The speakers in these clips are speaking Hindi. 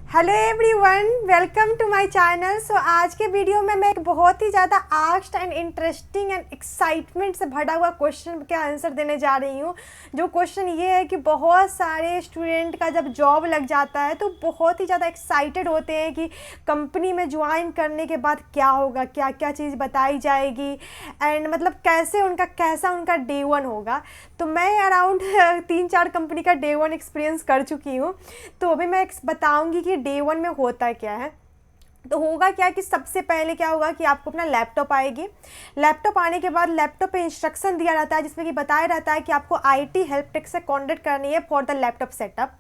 Hello everyone, welcome to my channel. So आज के वीडियो में मैं एक बहुत ही ज़्यादा asked and interesting and excitement से भरा हुआ क्वेश्चन के आंसर देने जा रही हूँ। जो क्वेश्चन ये है कि बहुत सारे स्टूडेंट का जब जॉब लग जाता है तो बहुत ही ज़्यादा एक्साइटेड होते हैं कि कंपनी में ज्वाइन करने के बाद क्या होगा, क्या क्या चीज़ बताई जाएगी एंड मतलब कैसा उनका डे वन होगा। तो मैं अराउंड 3-4 कंपनी का डे वन एक्सपीरियंस कर चुकी हूँ। तो अभी मैं बताऊँगी कि डे वन में होता क्या है। तो होगा क्या कि सबसे पहले क्या होगा कि आपको अपना लैपटॉप आएगी। लैपटॉप आने के बाद लैपटॉप पे इंस्ट्रक्शन दिया रहता है जिसमें कि बताया रहता है कि आपको आईटी हेल्प डेस्क से कॉन्टेक्ट करनी है फॉर द लैपटॉप सेटअप।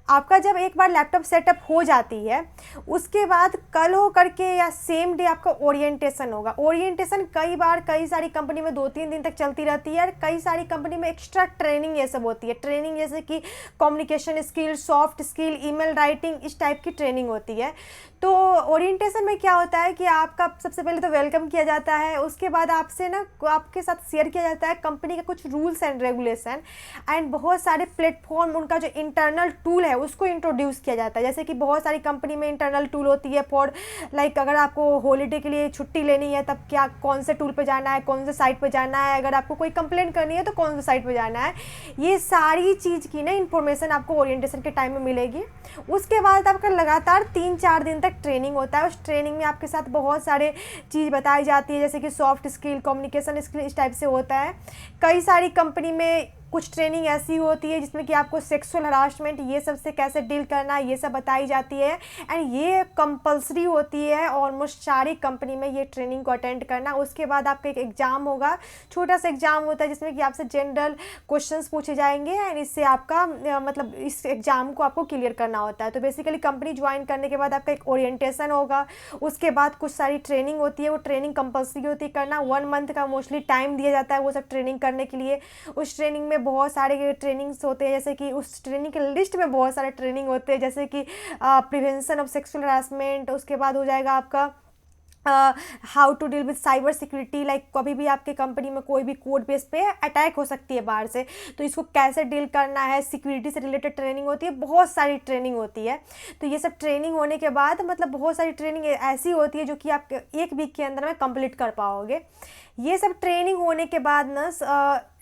आपका जब एक बार लैपटॉप सेटअप हो जाती है उसके बाद कल हो करके या सेम डे आपका ओरिएंटेशन होगा। ओरिएंटेशन कई सारी कंपनी में 2-3 दिन तक चलती रहती है और कई सारी कंपनी में एक्स्ट्रा ट्रेनिंग ये सब होती है। ट्रेनिंग जैसे कि communication skill, soft skill, email writing, इस टाइप की ट्रेनिंग होती है। तो ओरिएंटेशन में क्या होता है कि आपका सबसे पहले तो वेलकम किया जाता है। उसके बाद आपसे ना आपके साथ शेयर किया जाता है कंपनी के कुछ रूल्स एंड रेगुलेशन एंड बहुत सारे प्लेटफॉर्म, उनका जो इंटरनल टूल है उसको इंट्रोड्यूस किया जाता है। जैसे कि बहुत सारी कंपनी में इंटरनल टूल होती है फॉर लाइक अगर आपको हॉलीडे के लिए छुट्टी लेनी है तब क्या कौन से टूल पे जाना है, कौन से साइट पे जाना है, अगर आपको कोई कंप्लेंट करनी है तो कौन से साइट पे जाना है। ये सारी चीज़ की ना इन्फॉर्मेशन आपको ओरिएंटेशन के टाइम में मिलेगी। उसके बाद आपका लगातार 3-4 दिन तक ट्रेनिंग होता है। उस ट्रेनिंग में आपके साथ बहुत सारे चीज़ बताई जाती है जैसे कि सॉफ्ट स्किल, कम्युनिकेशन स्किल, इस टाइप से होता है। कई सारी कंपनी में कुछ ट्रेनिंग ऐसी होती है जिसमें कि आपको सेक्सुअल हरासमेंट ये सब से कैसे डील करना है ये सब बताई जाती है एंड ये कंपलसरी होती है ऑलमोस्ट सारी कंपनी में ये ट्रेनिंग को अटेंड करना। उसके बाद आपका एक एग्ज़ाम होगा, छोटा सा एग्ज़ाम होता है जिसमें कि आपसे जनरल क्वेश्चंस पूछे जाएंगे एंड इससे आपका मतलब इस एग्ज़ाम को आपको क्लियर करना होता है। तो बेसिकली कंपनी ज्वाइन करने के बाद आपका एक ओरिएंटेशन होगा। उसके बाद कुछ सारी ट्रेनिंग होती है, वो ट्रेनिंग कंपलसरी होती है करना। 1 मंथ का मोस्टली टाइम दिया जाता है वो सब ट्रेनिंग करने के लिए। उस ट्रेनिंग में बहुत सारे ट्रेनिंग्स होते हैं जैसे कि उस ट्रेनिंग के लिस्ट में बहुत सारे ट्रेनिंग होते हैं जैसे कि प्रिवेंशन ऑफ सेक्सुअल हरासमेंट। उसके बाद हो जाएगा आपका how to deal with cyber security, like कभी भी आपके कंपनी में कोई भी कोड बेस पे अटैक हो सकती है बाहर से, तो इसको कैसे डील करना है, सिक्योरिटी से रिलेटेड ट्रेनिंग होती है, बहुत सारी ट्रेनिंग होती है। तो ये सब ट्रेनिंग होने के बाद मतलब बहुत सारी ट्रेनिंग ऐसी होती है जो कि आप 1 वीक के अंदर में कंप्लीट कर पाओगे। ये सब ट्रेनिंग होने के बाद ना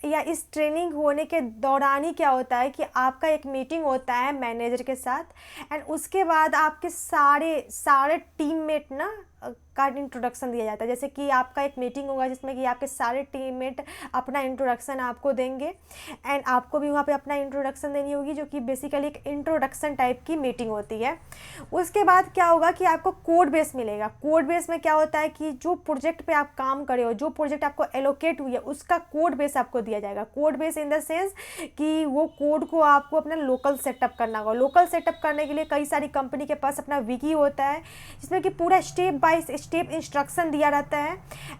या इस ट्रेनिंग होने के दौरान ही क्या होता है कि आपका एक मीटिंग होता है मैनेजर के साथ एंड उसके बाद आपके सारे टीममेट ना का इंट्रोडक्शन दिया जाता है। जैसे कि आपका एक मीटिंग होगा जिसमें कि आपके सारे टीममेट अपना इंट्रोडक्शन आपको देंगे एंड आपको भी वहाँ पे अपना इंट्रोडक्शन देनी होगी, जो कि बेसिकली एक इंट्रोडक्शन टाइप की मीटिंग होती है। उसके बाद क्या होगा कि आपको कोड बेस मिलेगा। कोड बेस में क्या होता है कि जो प्रोजेक्ट पे आप काम करे हो, जो प्रोजेक्ट आपको एलोकेट हुई है उसका कोड बेस आपको दिया जाएगा। Code base in the sense कि वो कोड को आपको अपना लोकल सेटअप करना होगा। लोकल सेटअप करने के लिए कई सारी कंपनी के पास अपना विकी होता है जिसमें कि पूरा स्टेप बाय स्टेप इंस्ट्रक्शन दिया रहता है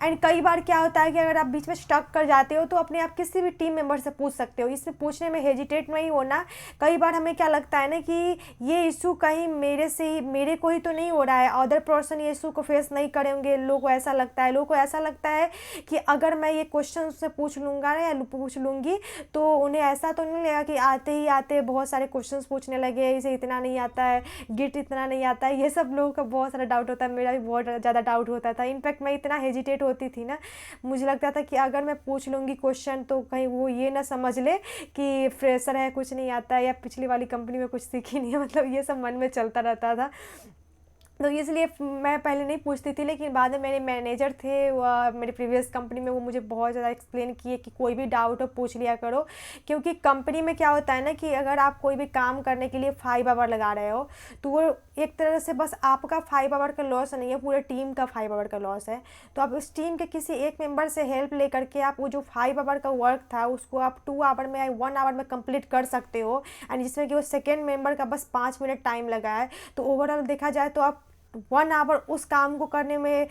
एंड कई बार क्या होता है कि अगर आप बीच में स्टक कर जाते हो तो अपने आप किसी भी टीम मेंबर से पूछ सकते हो। इसमें पूछने में हेजिटेट नहीं होना। कई बार हमें क्या लगता है ना कि ये इशू कहीं मेरे को ही तो नहीं हो रहा है, अदर पर्सन ये इशू को फेस नहीं करेंगे। लोगों को ऐसा लगता है कि अगर मैं ये क्वेश्चन उससे पूछ लूँगा या पूछ लूँगी तो उन्हें ऐसा तो नहीं लगेगा कि आते ही आते बहुत सारे क्वेश्चन पूछने लगे, इसे इतना नहीं आता है, गिट इतना नहीं आता है। ये सब लोगों का बहुत सारा डाउट होता है, मेरा भी बहुत ज़्यादा डाउट होता था। इनफैक्ट मैं इतना हेजिटेट होती थी ना, मुझे लगता था कि अगर मैं पूछ लूँगी क्वेश्चन तो कहीं वो ये ना समझ ले कि फ्रेशर है, कुछ नहीं आता है, या पिछली वाली कंपनी में कुछ सीखी नहीं है। मतलब ये सब मन में चलता रहता था। तो इसलिए मैं पहले नहीं पूछती थी, लेकिन बाद में मेरे मैनेजर थे मेरी प्रीवियस कंपनी में, वो मुझे बहुत ज़्यादा एक्सप्लेन किए कि कोई भी डाउट हो पूछ लिया करो। क्योंकि कंपनी में क्या होता है ना कि अगर आप कोई भी काम करने के लिए 5 आवर लगा रहे हो तो वो एक तरह से बस आपका 5 आवर का लॉस नहीं है, पूरे टीम का 5 आवर का लॉस है। तो आप इस टीम के किसी एक मेंबर से हेल्प ले करके आप वो जो 5 आवर का वर्क था उसको आप 2 आवर में या 1 आवर में कंप्लीट कर सकते हो एंड जिसमें कि वो सेकेंड मेंबर का बस 5 मिनट टाइम लगा है। तो ओवरऑल देखा जाए तो आप 1 आवर उस काम को करने में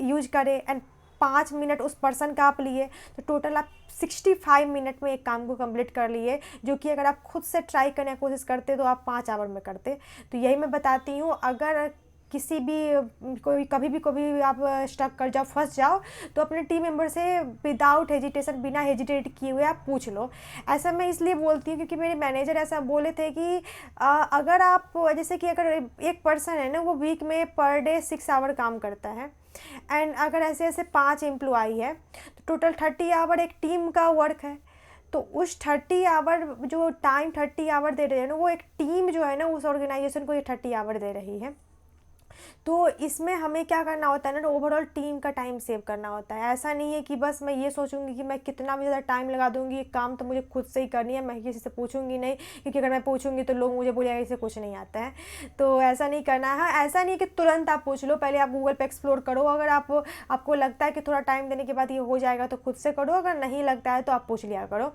यूज करें एंड 5 मिनट उस पर्सन का आप लिए, तो टोटल आप 65 मिनट में एक काम को कंप्लीट कर लिए, जो कि अगर आप खुद से ट्राई करने की कोशिश करते तो आप 5 आवर में करते। तो यही मैं बताती हूँ, अगर किसी भी कोई कभी भी आप स्टक कर जाओ, फंस जाओ, तो अपने टीम मेंबर से विदाउट हेजिटेशन, बिना हेजिटेट किए हुए आप पूछ लो। ऐसा मैं इसलिए बोलती हूँ क्योंकि मेरे मैनेजर ऐसा बोले थे कि अगर आप जैसे कि अगर एक पर्सन है ना, वो वीक में पर डे 6 आवर काम करता है, एंड अगर ऐसे ऐसे 5 एम्प्लॉई है तो टोटल 30 आवर एक टीम का वर्क है। तो उस 30 आवर जो टाइम 30 आवर दे रहे हैं ना, वो एक टीम जो है ना उस ऑर्गेनाइजेशन को ये 30 आवर दे रही है। तो इसमें हमें क्या करना होता है ना, ओवरऑल टीम का टाइम सेव करना होता है। ऐसा नहीं है कि बस मैं ये सोचूंगी कि मैं कितना भी ज़्यादा टाइम लगा दूंगी, ये काम तो मुझे खुद से ही करनी है, मैं किसी से पूछूंगी नहीं, क्योंकि अगर मैं पूछूंगी तो लोग मुझे बोलेंगे इसे कुछ नहीं आता है। तो ऐसा नहीं करना है। ऐसा नहीं है कि तुरंत आप पूछ लो, पहले आप गूगल पे एक्सप्लोर करो। अगर आपको लगता है कि थोड़ा टाइम देने के बाद ये हो जाएगा तो खुद से करो, अगर नहीं लगता है तो आप पूछ लिया करो।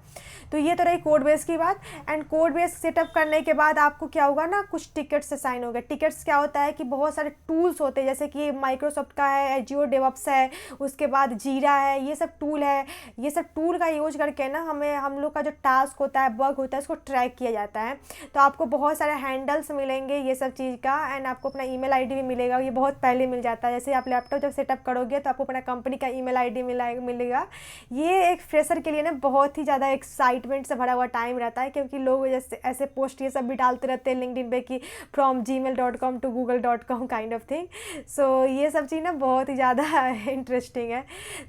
तो ये तो रही कोड बेस की बात। एंड कोड बेस सेटअप करने के बाद आपको क्या होगा ना, कुछ टिकट्स असाइन हो गए। टिकट्स क्या होता है कि बहुत सारे टूल्स होते हैं, जैसे कि माइक्रोसॉफ्ट का है, एज्योर डेवऑप्स है, उसके बाद जीरा है, ये सब टूल है। ये सब टूल का यूज करके ना हम लोग का जो टास्क होता है, बग होता है, उसको ट्रैक किया जाता है। तो आपको बहुत सारे हैंडल्स मिलेंगे ये सब चीज़ का, एंड आपको अपना ईमेल आईडी भी मिलेगा। ये बहुत पहले मिल जाता है। जैसे आप लैपटॉप जब सेटअप करोगे तो आपको अपना कंपनी का ईमेल आईडी मिलेगा। ये एक फ्रेशर के लिए ना बहुत ही ज़्यादा एक्साइटमेंट से भरा हुआ टाइम रहता है, क्योंकि लोग जैसे ऐसे पोस्ट ये सब भी डालते रहते हैं लिंक्डइन पे कि from gmail.com to google.com kind of thing. So ये सब चीज़ ना बहुत ही ज़्यादा इंटरेस्टिंग है।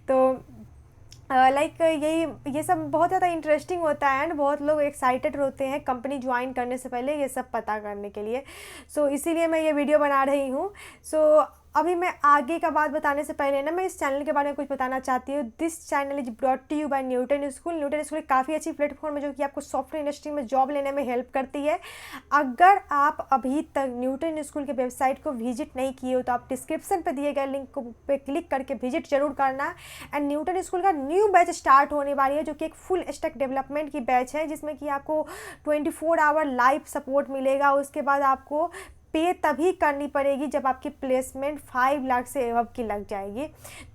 तो लाइक ये सब बहुत ज़्यादा इंटरेस्टिंग होता है, एंड बहुत लोग एक्साइटेड होते हैं कंपनी ज्वाइन करने से पहले ये सब पता करने के लिए। सो इसीलिए मैं ये वीडियो बना रही हूँ। सो अभी मैं आगे का बात बताने से पहले ना, मैं इस चैनल के बारे में कुछ बताना चाहती हूँ। This channel is brought to you by Newton school. Newton school काफ़ी अच्छी प्लेटफॉर्म है जो कि आपको सॉफ्टवेयर इंडस्ट्री में जॉब लेने में हेल्प करती है। अगर आप अभी तक न्यूटन स्कूल के वेबसाइट को विजिट नहीं किए हो तो आप डिस्क्रिप्शन पे दिए गए लिंक पे क्लिक करके विजिट जरूर करना। एंड न्यूटन स्कूल का न्यू बैच स्टार्ट होने वाली है, जो कि एक फुल स्टैक डेवलपमेंट की बैच है, जिसमें कि आपको 24 आवर लाइव सपोर्ट मिलेगा। उसके बाद आपको पे तभी करनी पड़ेगी जब आपकी प्लेसमेंट 5 लाख से एबव की लग जाएगी।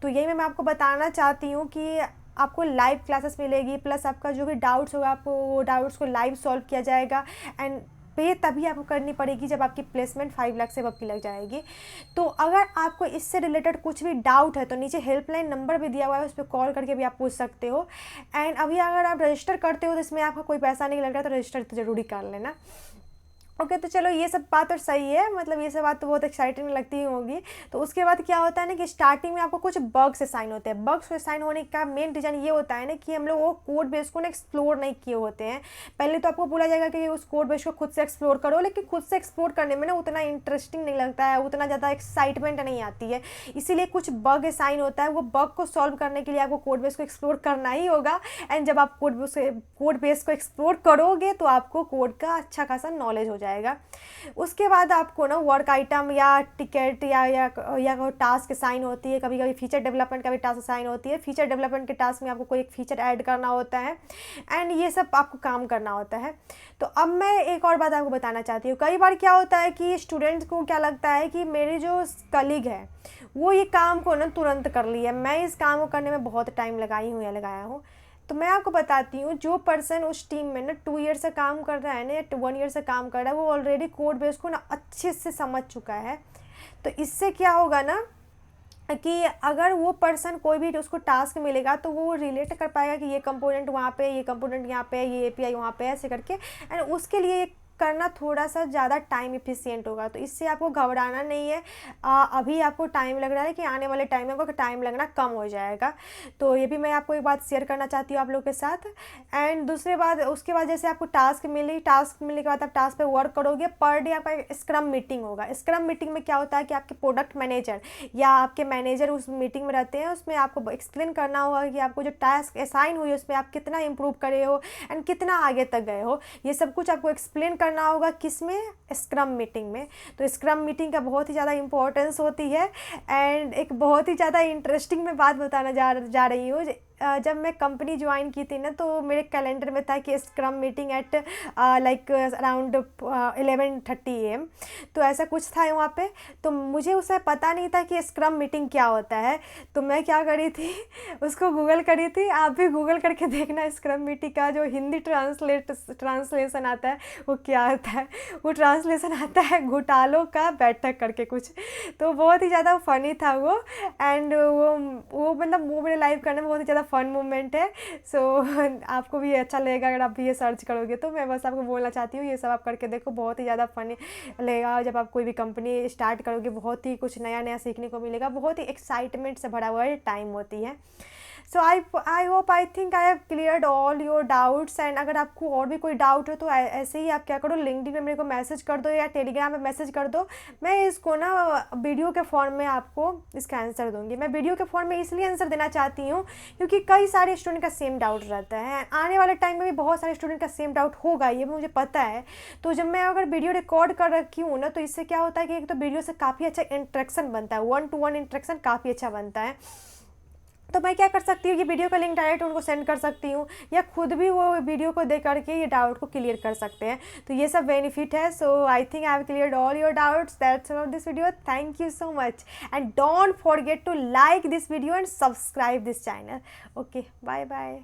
तो यही मैं आपको बताना चाहती हूँ कि आपको लाइव क्लासेस मिलेगी, प्लस आपका जो भी डाउट्स होगा आपको वो डाउट्स को लाइव सॉल्व किया जाएगा। एंड पे तभी आपको करनी पड़ेगी जब आपकी प्लेसमेंट 5 लाख से एबव की लग जाएगी। तो अगर आपको इससे रिलेटेड कुछ भी डाउट है तो नीचे हेल्पलाइन नंबर भी दिया हुआ है, उस पर कॉल करके भी आप पूछ सकते हो। एंड अभी अगर आप रजिस्टर करते हो तो इसमें आपका कोई पैसा नहीं लग रहा, तो रजिस्टर तो ज़रूरी कर लेना। ओके तो चलो ये सब बात और सही है, मतलब ये सब बात तो बहुत एक्साइटिंग लगती ही होगी। तो उसके बाद क्या होता है ना कि स्टार्टिंग में आपको कुछ बग्स असाइन होते हैं। बग्स असाइन होने का मेन रीज़न ये होता है ना कि हम लोग वो कोड बेस को ना एक्सप्लोर नहीं किए होते हैं। पहले तो आपको बोला जाएगा कि उस कोड बेस को खुद से एक्सप्लोर करो, लेकिन खुद से एक्सप्लोर करने में ना उतना इंटरेस्टिंग नहीं लगता है, उतना ज़्यादा एक्साइटमेंट नहीं आती है। इसीलिए कुछ बग असाइन होता है, वो बग को सॉल्व करने के लिए आपको कोड बेस को एक्सप्लोर करना ही होगा। एंड जब आप कोड बेस को एक्सप्लोर करोगे तो आपको कोड का अच्छा खासा नॉलेज हो जाएगा। उसके बाद आपको ना वर्क आइटम या टिकट या कोई टास्क असाइन होती है। कभी कभी फीचर डेवलपमेंट का भी टास्क असाइन होती है। फीचर डेवलपमेंट के टास्क में आपको कोई एक फीचर ऐड करना होता है, एंड ये सब आपको काम करना होता है। तो अब मैं एक और बात आपको बताना चाहती हूँ। कई बार क्या होता है कि स्टूडेंट्स को क्या लगता है कि मेरे जो कलीग है वो ये काम को ना तुरंत कर लिया, मैं इस काम को करने में बहुत टाइम लगाया हूँ। तो मैं आपको बताती हूँ, जो पर्सन उस टीम में ना 2 ईयर से काम कर रहा है ना, या 1 ईयर से काम कर रहा है, वो ऑलरेडी कोड बेस को ना अच्छे से समझ चुका है। तो इससे क्या होगा ना कि अगर वो पर्सन कोई भी उसको टास्क मिलेगा तो वो रिलेट कर पाएगा कि ये कंपोनेंट वहाँ पे, ये कंपोनेंट यहाँ पे, ये एपीआई वहाँ पे, ऐसे करके। एंड उसके लिए करना थोड़ा सा ज़्यादा टाइम इफिशिएंट होगा। तो इससे आपको घबराना नहीं है। अभी आपको टाइम लग रहा है कि आने वाले टाइम में आपको टाइम लगना कम हो जाएगा। तो ये भी मैं आपको एक बात शेयर करना चाहती हूँ आप लोग के साथ। एंड दूसरे बात, उसके बाद जैसे आपको टास्क मिलने के बाद आप टास्क पे वर्क करोगे, पर डे आपका एक स्क्रम मीटिंग होगा। स्क्रम मीटिंग में क्या होता है कि आपके प्रोडक्ट मैनेजर या आपके मैनेजर उस मीटिंग में रहते हैं। उसमें आपको एक्सप्लेन करना होगा कि आपको जो टास्क असाइन हुई है उसमें आप कितना इंप्रूव करे हो एंड कितना आगे तक गए हो। ये सब कुछ आपको एक्सप्लेन करना होगा, किस में, स्क्रम मीटिंग में। तो स्क्रम मीटिंग का बहुत ही ज़्यादा इंपॉर्टेंस होती है। एंड एक बहुत ही ज़्यादा इंटरेस्टिंग मैं बात बताना जा रही हूँ। जब मैं कंपनी ज्वाइन की थी ना, तो मेरे कैलेंडर में था कि scrum meeting at like around 11:30 AM, तो ऐसा कुछ था वहाँ पे। तो मुझे उसे पता नहीं था कि स्क्रम मीटिंग क्या होता है। तो मैं क्या करी थी, उसको गूगल करी थी। आप भी गूगल करके देखना स्क्रम मीटिंग का जो हिंदी ट्रांसलेशन आता है वो क्या आता है। वो ट्रांसलेशन आता है घोटालों का बैठक करके कुछ। तो बहुत ही ज़्यादा फ़नी था वो। एंड वो मतलब वो मेरे लाइफ करने में बहुत ही ज़्यादा फ़न मोमेंट है। सो आपको भी अच्छा लगेगा अगर आप भी ये सर्च करोगे। तो मैं बस आपको बोलना चाहती हूँ ये सब आप करके देखो, बहुत ही ज़्यादा फ़नी लगेगा। जब आप कोई भी कंपनी स्टार्ट करोगे बहुत ही कुछ नया नया सीखने को मिलेगा, बहुत ही एक्साइटमेंट से भरा हुआ टाइम होती है। So I hope I think I have cleared all your doubts. And अगर आपको और भी कोई डाउट हो तो ऐसे ही आप क्या करो, लिंक्डइन पे मेरे को मैसेज कर दो या टेलीग्राम पे मैसेज कर दो। मैं इसको ना वीडियो के फॉर्म में आपको इसका आंसर दूंगी। मैं वीडियो के फॉर्म में इसलिए आंसर देना चाहती हूँ क्योंकि कई सारे स्टूडेंट का सेम डाउट रहता है। आने वाले टाइम में भी बहुत सारे स्टूडेंट का सेम डाउट होगा, ये मुझे पता है। तो जब मैं अगर वीडियो रिकॉर्ड कर रखी हूँ ना, तो इससे क्या होता है कि एक तो वीडियो से काफ़ी अच्छा इंटरेक्शन बनता है, 1-to-1 इंटरेक्शन काफ़ी अच्छा बनता है। तो मैं क्या कर सकती हूँ, ये वीडियो का लिंक डायरेक्ट उनको सेंड कर सकती हूँ, या खुद भी वो वीडियो को देख करके ये डाउट को क्लियर कर सकते हैं। तो ये सब बेनिफिट है। So I think I have cleared all your doubts. That's about this video. Thank you so much and don't forget to like this video and subscribe this channel. Okay, bye bye.